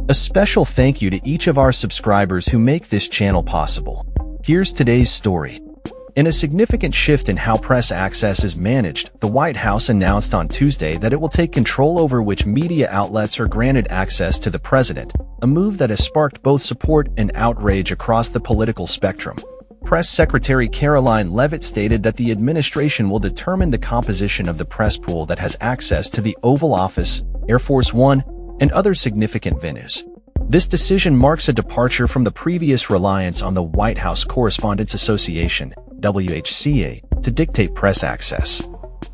A special thank you to each of our subscribers who make this channel possible. Here's today's story. In a significant shift in how press access is managed, the White House announced on Tuesday that it will take control over which media outlets are granted access to the president, a move that has sparked both support and outrage across the political spectrum. Press Secretary Caroline Leavitt stated that the administration will determine the composition of the press pool that has access to the Oval Office, Air Force One, and other significant venues. This decision marks a departure from the previous reliance on the White House Correspondents Association, WHCA, to dictate press access.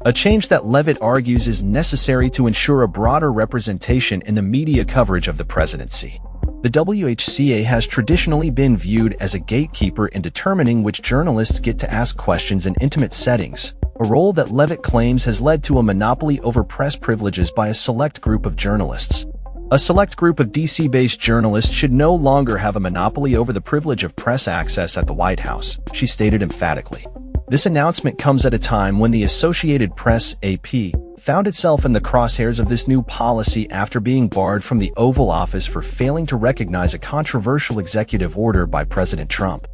A change that Leavitt argues is necessary to ensure a broader representation in the media coverage of the presidency. The WHCA has traditionally been viewed as a gatekeeper in determining which journalists get to ask questions in intimate settings, a role that Leavitt claims has led to a monopoly over press privileges by a select group of journalists. A select group of DC-based journalists should no longer have a monopoly over the privilege of press access at the White House, she stated emphatically. This announcement comes at a time when the Associated Press, AP, found itself in the crosshairs of this new policy after being barred from the Oval Office for failing to recognize a controversial executive order by President Trump,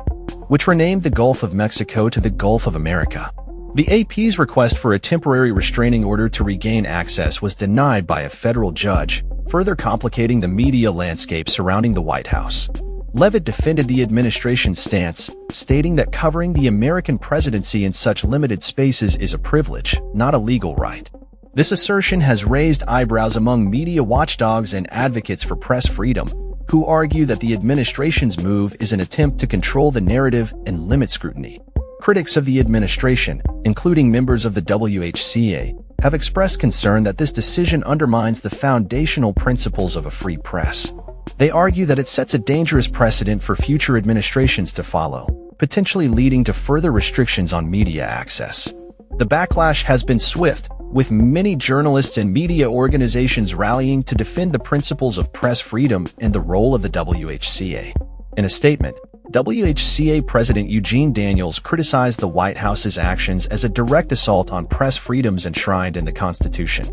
which renamed the Gulf of Mexico to the Gulf of America. The AP's request for a temporary restraining order to regain access was denied by a federal judge, further complicating the media landscape surrounding the White House. Leavitt defended the administration's stance, stating that covering the American presidency in such limited spaces is a privilege, not a legal right. This assertion has raised eyebrows among media watchdogs and advocates for press freedom, who argue that the administration's move is an attempt to control the narrative and limit scrutiny. Critics of the administration, including members of the WHCA, have expressed concern that this decision undermines the foundational principles of a free press. They argue that it sets a dangerous precedent for future administrations to follow, potentially leading to further restrictions on media access. The backlash has been swift, with many journalists and media organizations rallying to defend the principles of press freedom and the role of the WHCA. In a statement, WHCA President Eugene Daniels criticized the White House's actions as a direct assault on press freedoms enshrined in the Constitution.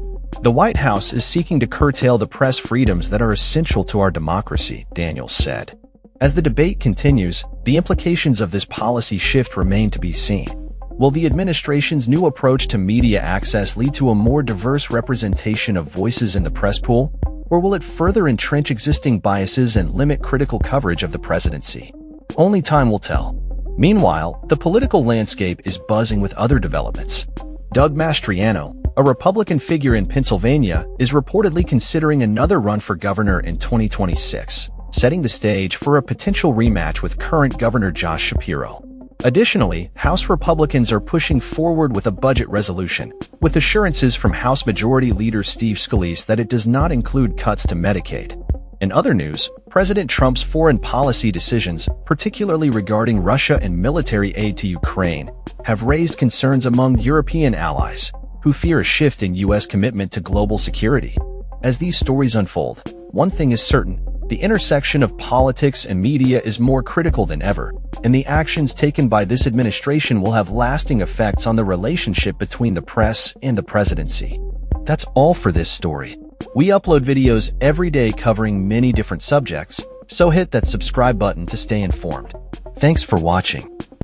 The White House is seeking to curtail the press freedoms that are essential to our democracy, Daniels said. As the debate continues, the implications of this policy shift remain to be seen. Will the administration's new approach to media access lead to a more diverse representation of voices in the press pool, or will it further entrench existing biases and limit critical coverage of the presidency? Only time will tell. Meanwhile, the political landscape is buzzing with other developments. Doug Mastriano, a Republican figure in Pennsylvania, is reportedly considering another run for governor in 2026, setting the stage for a potential rematch with current Governor Josh Shapiro. Additionally, House Republicans are pushing forward with a budget resolution, with assurances from House Majority Leader Steve Scalise that it does not include cuts to Medicaid. In other news, President Trump's foreign policy decisions, particularly regarding Russia and military aid to Ukraine, have raised concerns among European allies, who fear a shift in U.S. commitment to global security. As these stories unfold, one thing is certain: the intersection of politics and media is more critical than ever, and the actions taken by this administration will have lasting effects on the relationship between the press and the presidency. That's all for this story. We upload videos every day covering many different subjects, so hit that subscribe button to stay informed. Thanks for watching.